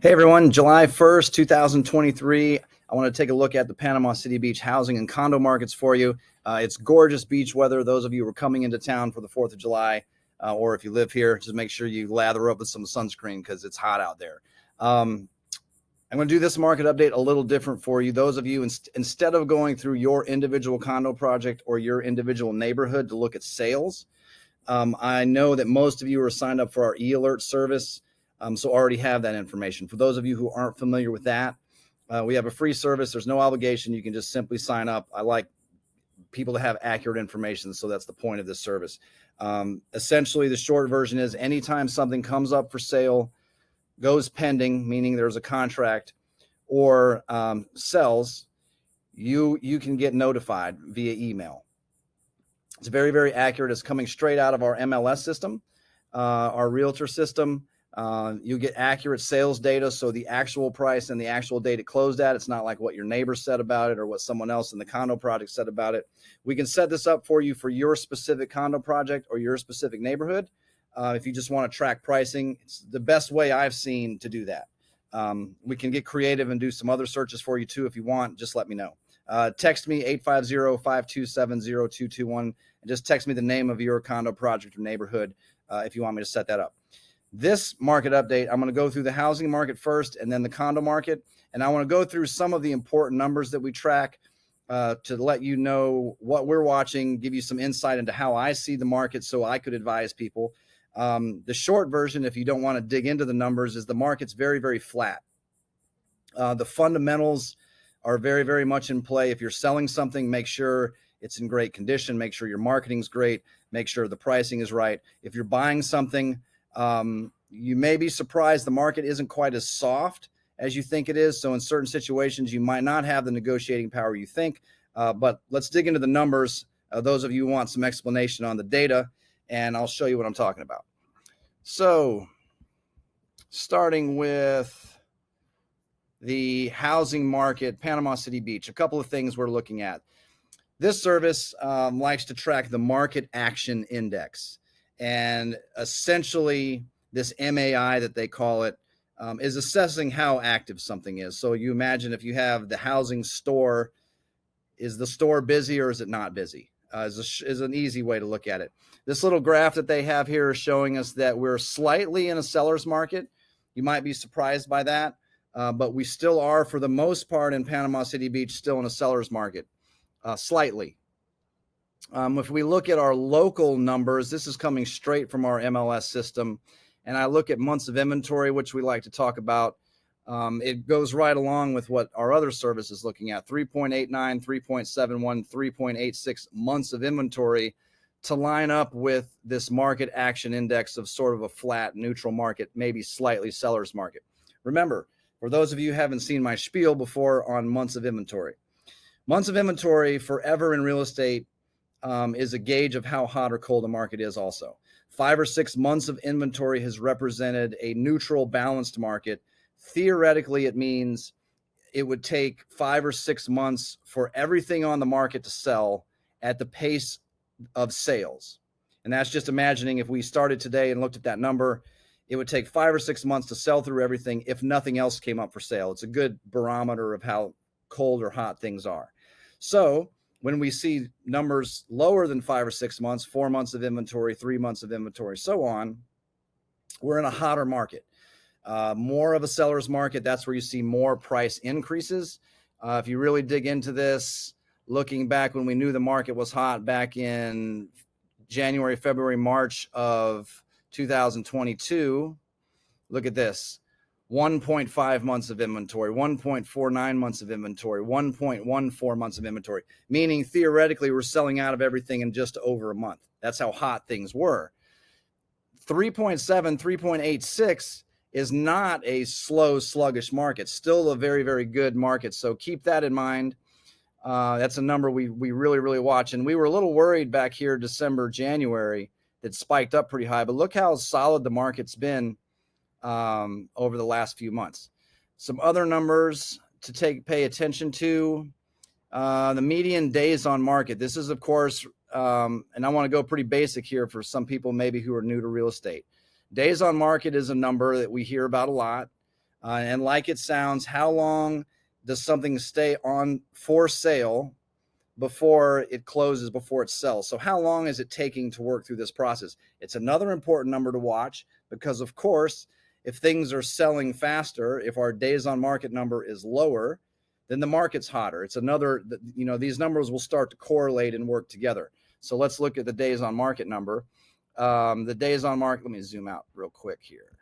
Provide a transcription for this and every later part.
Hey everyone, July 1st, 2023. I want to take a look at the Panama City Beach housing and condo markets for you. It's gorgeous beach weather. Those of you who are coming into town for the 4th of July, or if you live here, just make sure you lather up with some sunscreen because it's hot out there. I'm going to do this market update a little different for you. Those of you, instead of going through your individual condo project or your individual neighborhood to look at sales, I know that most of you are signed up for our e-alert service, so already have that information. For those of you who aren't familiar with that, we have a free service. There's no obligation. You can just simply sign up. I like people to have accurate information, so that's the point of this service. Essentially, the short version is anytime something comes up for sale, goes pending, meaning there's a contract, or sells, you can get notified via email. It's very, very accurate. It's coming straight out of our MLS system, our Realtor system. You get accurate sales data, so the actual price and the actual date it closed at. It's not like what your neighbor said about it or what someone else in the condo project said about it. We can set this up for you for your specific condo project or your specific neighborhood. If you just want to track pricing, it's the best way I've seen to do that. We can get creative and do some other searches for you too. If you want, just let me know. Text me 850-527-0221 and just text me the name of your condo project or neighborhood if you want me to set that up. This market update, I'm going to go through the housing market first and then the condo market. And I want to go through some of the important numbers that we track to let you know what we're watching, give you some insight into how I see the market so I could advise people. The short version, if you don't want to dig into the numbers, is the market's very, very flat. The fundamentals are very, very much in play. If you're selling something, make sure it's in great condition. Make sure your marketing's great. Make sure the pricing is right. If you're buying something, you may be surprised the market isn't quite as soft as you think it is. So in certain situations, you might not have the negotiating power you think. But let's dig into the numbers. Those of you who want some explanation on the data, and I'll show you what I'm talking about. So starting with the housing market, Panama City Beach, a couple of things we're looking at. This service likes to track the market action index. And essentially, this MAI that they call it is assessing how active something is. So you imagine if you have the housing store, is the store busy or is it not busy? Is an easy way to look at it. This little graph that they have here is showing us that we're slightly in a seller's market. You might be surprised by that, but we still are, for the most part, in Panama City Beach, still in a seller's market, slightly. If we look at our local numbers, this is coming straight from our MLS system, and I look at months of inventory, which we like to talk about. It goes right along with what our other service is looking at, 3.89, 3.71, 3.86 months of inventory to line up with this market action index of sort of a flat neutral market, maybe slightly seller's market. Remember, for those of you who haven't seen my spiel before on months of inventory forever in real estate is a gauge of how hot or cold the market is also. 5 or 6 months of inventory has represented a neutral, balanced market. Theoretically, it means it would take 5 or 6 months for everything on the market to sell at the pace of sales. And that's just imagining if we started today and looked at that number, it would take 5 or 6 months to sell through everything if nothing else came up for sale. It's a good barometer of how cold or hot things are. So when we see numbers lower than 5 or 6 months, 4 months of inventory, 3 months of inventory, so on, we're in a hotter market. More of a seller's market, that's where you see more price increases. If you really dig into this, looking back when we knew the market was hot back in January, February, March of 2022, look at this. 1.5 months of inventory, 1.49 months of inventory, 1.14 months of inventory, meaning theoretically we're selling out of everything in just over a month. That's how hot things were. 3.7, 3.86 is not a slow, sluggish market, still a very, very good market. So keep that in mind. That's a number we really, really watch. And we were a little worried back here December, January, that spiked up pretty high, but look how solid the market's been over the last few months. Some other numbers to pay attention to, the median days on market. This is, of course, and I want to go pretty basic here for some people maybe who are new to real estate. Days on market is a number that we hear about a lot. And like it sounds, how long does something stay on for sale before it closes, before it sells? So how long is it taking to work through this process? It's another important number to watch because, of course, if things are selling faster, if our days on market number is lower, then the market's hotter. It's another, these numbers will start to correlate and work together. So let's look at the days on market number. The days on market, let me zoom out real quick here.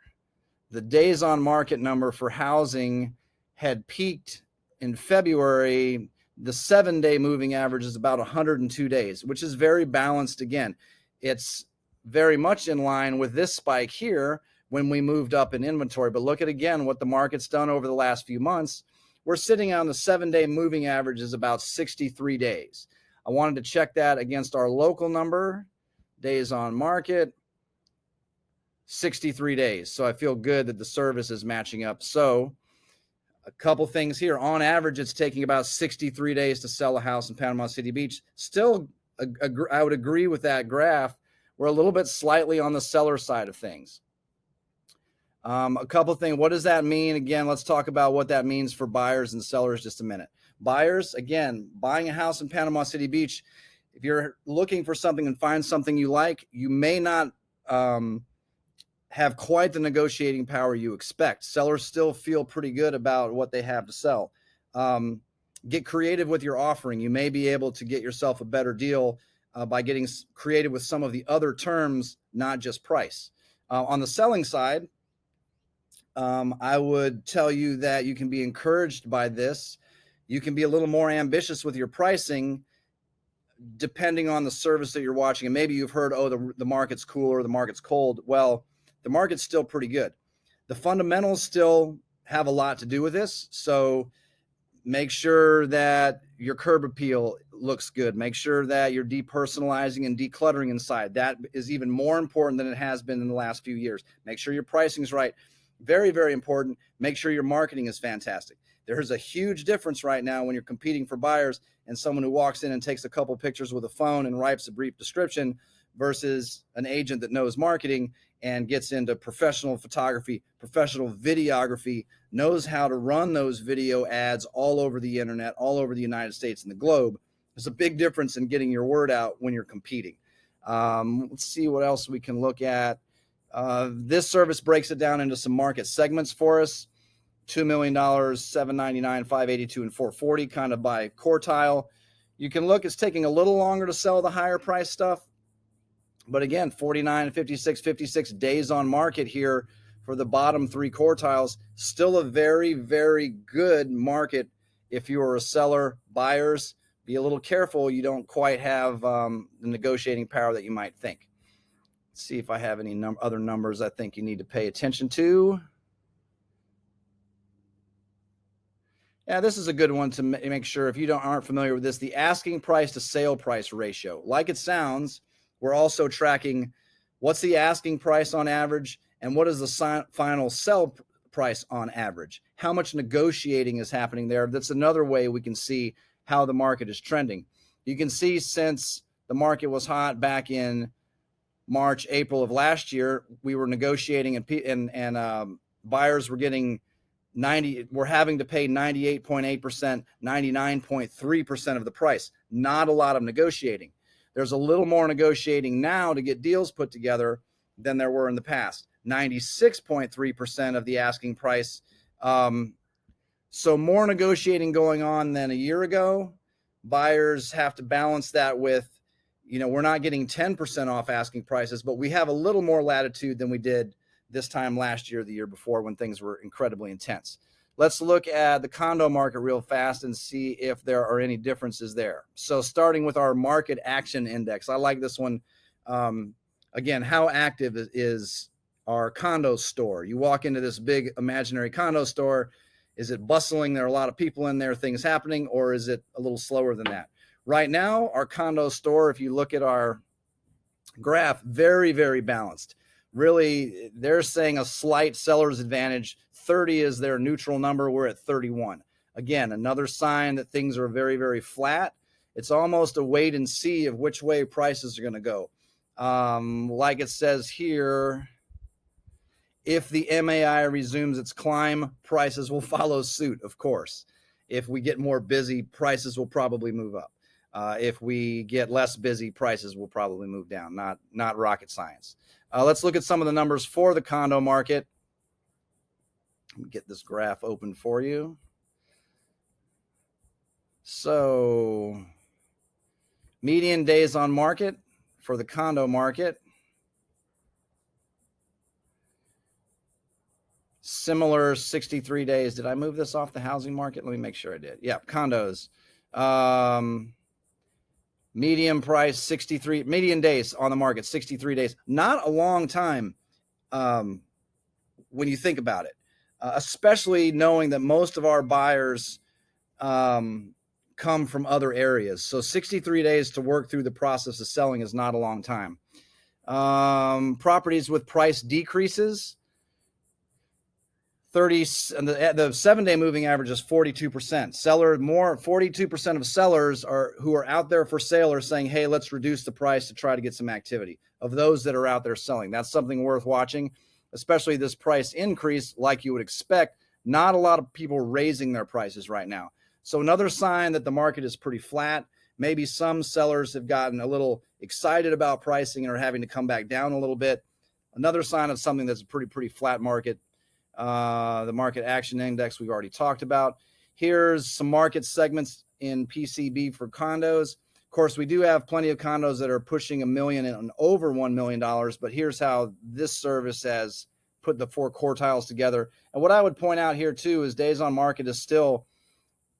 The days on market number for housing had peaked in February. The 7-day moving average is about 102 days, which is very balanced. Again, it's very much in line with this spike here when we moved up in inventory. But look at, again, what the market's done over the last few months. We're sitting on the 7-day moving average is about 63 days. I wanted to check that against our local number, days on market, 63 days. So I feel good that the service is matching up. So a couple things here. On average, it's taking about 63 days to sell a house in Panama City Beach. Still, I would agree with that graph. We're a little bit slightly on the seller side of things. A couple things. What does that mean? Again, let's talk about what that means for buyers and sellers just a minute. Buyers, again, buying a house in Panama City Beach, if you're looking for something and find something you like, you may not have quite the negotiating power you expect. Sellers still feel pretty good about what they have to sell. Get creative with your offering. You may be able to get yourself a better deal by getting creative with some of the other terms, not just price. On the selling side, I would tell you that you can be encouraged by this. You can be a little more ambitious with your pricing depending on the service that you're watching. And maybe you've heard, oh, the market's cool or the market's cold. Well, the market's still pretty good. The fundamentals still have a lot to do with this. So make sure that your curb appeal looks good. Make sure that you're depersonalizing and decluttering inside. That is even more important than it has been in the last few years. Make sure your pricing is right. Very, very important. Make sure your marketing is fantastic. There's a huge difference right now when you're competing for buyers and someone who walks in and takes a couple pictures with a phone and writes a brief description versus an agent that knows marketing and gets into professional photography, professional videography, knows how to run those video ads all over the internet, all over the United States and the globe. There's a big difference in getting your word out when you're competing. Let's see what else we can look at. This service breaks it down into some market segments for us. $2 million, $799, $582, and $440, kind of by quartile. You can look, it's taking a little longer to sell the higher price stuff. But again, 49, 56, 56 days on market here for the bottom three quartiles. Still a very, very good market if you are a seller. Buyers, be a little careful. You don't quite have the negotiating power that you might think. Let's see if I have any other numbers I think you need to pay attention to. Yeah, this is a good one to make sure if you aren't familiar with this, the asking price to sale price ratio. Like it sounds, we're also tracking what's the asking price on average and what is the final sell price on average. How much negotiating is happening there? That's another way we can see how the market is trending. You can see since the market was hot back in March, April of last year, we were negotiating and buyers were getting we're having to pay 98.8%, 99.3% of the price. Not a lot of negotiating. There's a little more negotiating now to get deals put together than there were in the past. 96.3% of the asking price. So more negotiating going on than a year ago. Buyers have to balance that with, we're not getting 10% off asking prices, but we have a little more latitude than we did this time last year, the year before, when things were incredibly intense. Let's look at the condo market real fast and see if there are any differences there. So starting with our market action index, I like this one. Again, how active is our condo store? You walk into this big imaginary condo store. Is it bustling? There are a lot of people in there, things happening, or is it a little slower than that? Right now, our condo store, if you look at our graph, very, very balanced. Really, they're saying a slight seller's advantage. 30 is their neutral number. We're at 31. Again, another sign that things are very, very flat. It's almost a wait and see of which way prices are going to go. Like it says here, If the MAI resumes its climb, prices will follow suit, of course. If we get more busy, prices will probably move up. If we get less busy, prices will probably move down. Not rocket science. Let's look at some of the numbers for the condo market. Let me get this graph open for you. So, median days on market for the condo market. Similar 63 days. Did I move this off the housing market? Let me make sure I did. Yeah, condos. Median price 63, median days on the market 63 days. Not a long time when you think about it, especially knowing that most of our buyers come from other areas. So 63 days to work through the process of selling is not a long time. Properties with price decreases, 30, and the 7-day moving average is 42%. 42% of sellers who are out there for sale are saying, hey, let's reduce the price to try to get some activity. Of those that are out there selling, that's something worth watching, especially this price increase, like you would expect. Not a lot of people raising their prices right now. So another sign that the market is pretty flat. Maybe some sellers have gotten a little excited about pricing and are having to come back down a little bit. Another sign of something that's a pretty flat market. The market action index we've already talked about. Here's some market segments in PCB for condos. Of course, we do have plenty of condos that are pushing $1 million and over $1 million, but here's how this service has put the 4 quartiles together. And what I would point out here too is days on market is still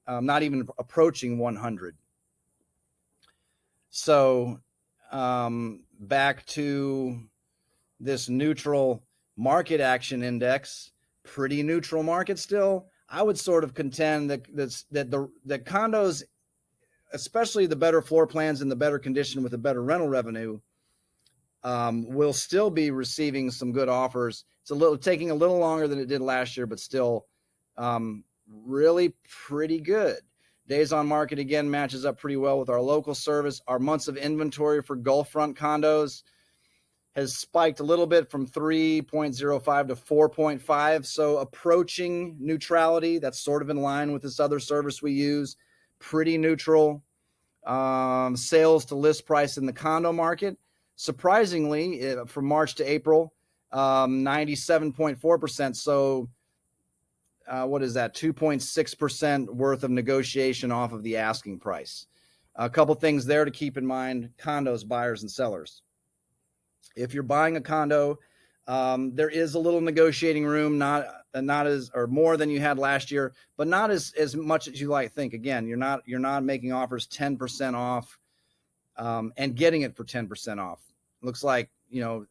not even approaching 100. So back to this neutral market action index, pretty neutral market still. I would sort of contend that the condos, especially the better floor plans and the better condition with the better rental revenue, will still be receiving some good offers. It's taking a little longer than it did last year, but still really pretty good. Days on market again matches up pretty well with our local service. Our months of inventory for Gulfront condos has spiked a little bit from 3.05 to 4.5. So approaching neutrality. That's sort of in line with this other service we use. Pretty neutral. Sales to list price in the condo market. Surprisingly, from March to April, 97.4%. So what is that? 2.6% worth of negotiation off of the asking price. A couple things there to keep in mind. Condos, buyers and sellers. If you're buying a condo, there is a little negotiating room, not as or more than you had last year, but not as much as you might think. Again, you're not making offers 10% off and getting it for 10% off. Looks like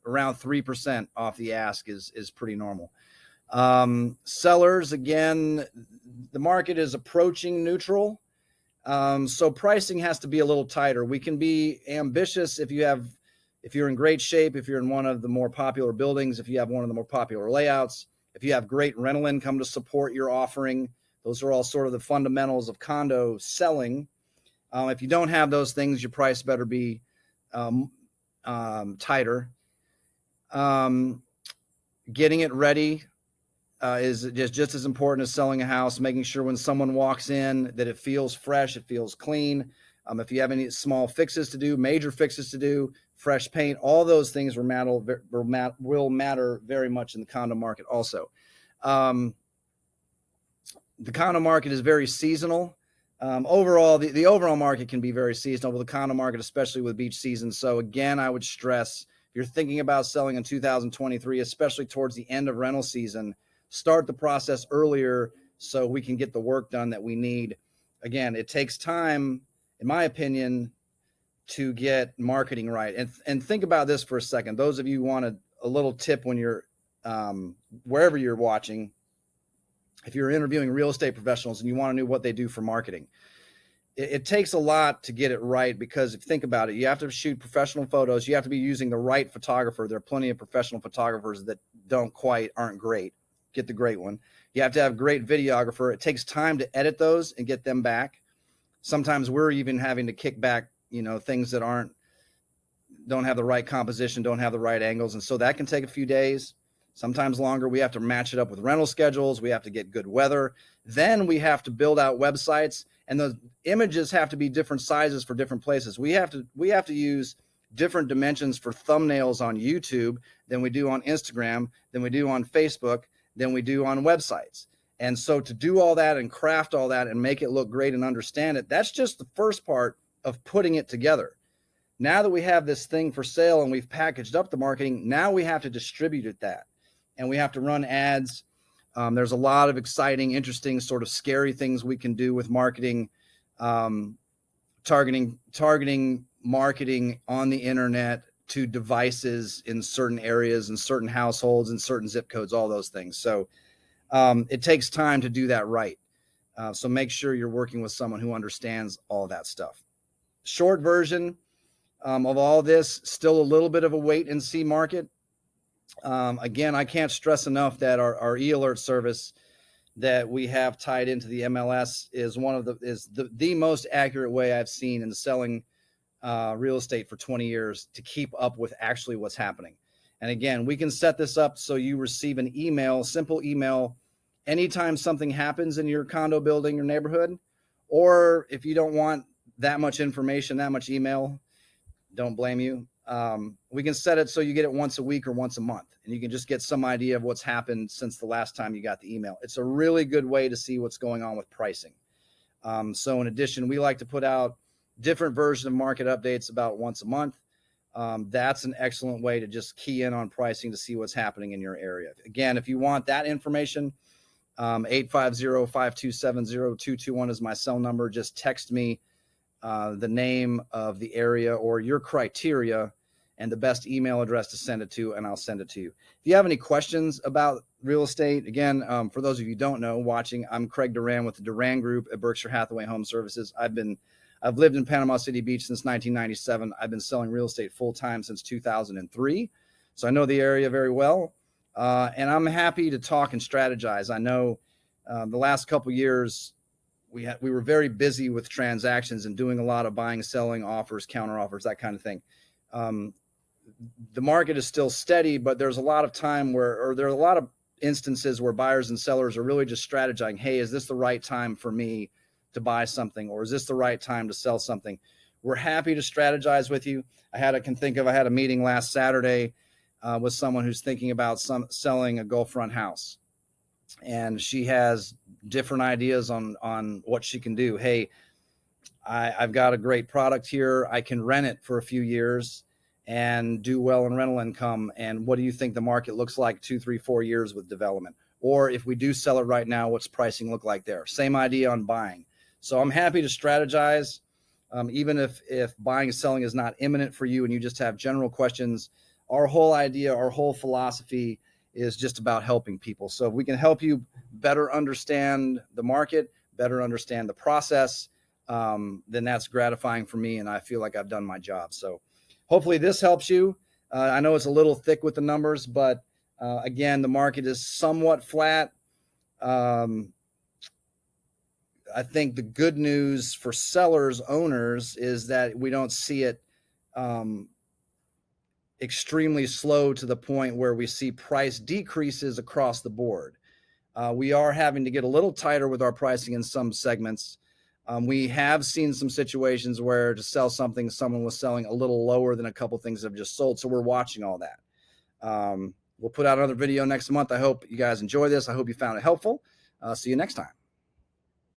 around 3% off the ask is pretty normal. Sellers, again, the market is approaching neutral, so pricing has to be a little tighter. We can be ambitious if you're in great shape, if you're in one of the more popular buildings, if you have one of the more popular layouts, if you have great rental income to support your offering. Those are all sort of the fundamentals of condo selling. If you don't have those things, your price better be tighter. Getting it ready is just as important as selling a house, making sure when someone walks in that it feels fresh, it feels clean. If you have any small fixes to do, major fixes to do, fresh paint, all those things will matter very much in the condo market also. The condo market is very seasonal. Overall, the overall market can be very seasonal, but the condo market, especially with beach season. So again, I would stress, if you're thinking about selling in 2023, especially towards the end of rental season, start the process earlier so we can get the work done that we need. Again, it takes time, in my opinion, to get marketing right. And think about this for a second. Those of you who want a little tip when you're wherever you're watching, if you're interviewing real estate professionals and you want to know what they do for marketing, it takes a lot to get it right, because if you think about it, you have to shoot professional photos. You have to be using the right photographer. There are plenty of professional photographers that aren't great. Get the great one. You have to have a great videographer. It takes time to edit those and get them back. Sometimes we're even having to kick back things that don't have the right composition, don't have the right angles. And so that can take a few days. sometimes longer. We have to match it up with rental schedules. We have to get good weather. Then we have to build out websites, and the images have to be different sizes for different places. We have to use different dimensions for thumbnails on YouTube than we do on Instagram, than we do on Facebook, than we do on websites. And so to do all that and craft all that and make it look great and understand it, that's just the first part of putting it together. Now that we have this thing for sale and we've packaged up the marketing, now we have to distribute it that. And we have to run ads. There's a lot of exciting, interesting, sort of scary things we can do with marketing, targeting marketing on the internet to devices in certain areas and certain households and certain zip codes, all those things. So it takes time to do that right. So make sure you're working with someone who understands all that stuff. Short version of all this, still a little bit of a wait and see market. Again, I can't stress enough that our e-alert service that we have tied into the MLS is the most accurate way I've seen in selling real estate for 20 years to keep up with actually what's happening. And again, we can set this up so you receive an email, simple email, anytime something happens in your condo building or neighborhood, or if you don't want that much information, that much email, don't blame you. We can set it so you get it once a week or once a month, and you can just get some idea of what's happened since the last time you got the email. It's a really good way to see what's going on with pricing. So in addition, we like to put out different versions of market updates about once a month. That's an excellent way to just key in on pricing to see what's happening in your area. Again, if you want that information, 850-527-0221 is my cell number. Just text me the name of the area or your criteria and the best email address to send it to, and I'll send it to you. If you have any questions about real estate, again, for those of you who don't know watching, I'm Craig Duran with the Duran Group at Berkshire Hathaway Home Services. I've lived in Panama City Beach since 1997. I've been selling real estate full-time since 2003. So I know the area very well. And I'm happy to talk and strategize. I know the last couple years, we were very busy with transactions and doing a lot of buying, selling, offers, counter offers, that kind of thing. The market is still steady, but there's a lot of time there are a lot of instances where buyers and sellers are really just strategizing, hey, is this the right time for me to buy something, or is this the right time to sell something? We're happy to strategize with you. I had a meeting last Saturday with someone who's thinking about selling a Gulfront house, and she has different ideas on what she can do. Hey, I've got a great product here. I can rent it for a few years and do well in rental income. And what do you think the market looks like 2, 3, 4 years with development? Or if we do sell it right now, what's pricing look like there? Same idea on buying. So I'm happy to strategize. Even if buying and selling is not imminent for you and you just have general questions, our whole idea, our whole philosophy is just about helping people. So if we can help you better understand the market, better understand the process, then that's gratifying for me, and I feel like I've done my job. So hopefully this helps you. I know it's a little thick with the numbers, but again, the market is somewhat flat. I think the good news for sellers, owners, is that we don't see it extremely slow to the point where we see price decreases across the board. We are having to get a little tighter with our pricing in some segments. We have seen some situations where to sell something, someone was selling a little lower than a couple things have just sold. So we're watching all that. We'll put out another video next month. I hope you guys enjoy this. I hope you found it helpful. See you next time.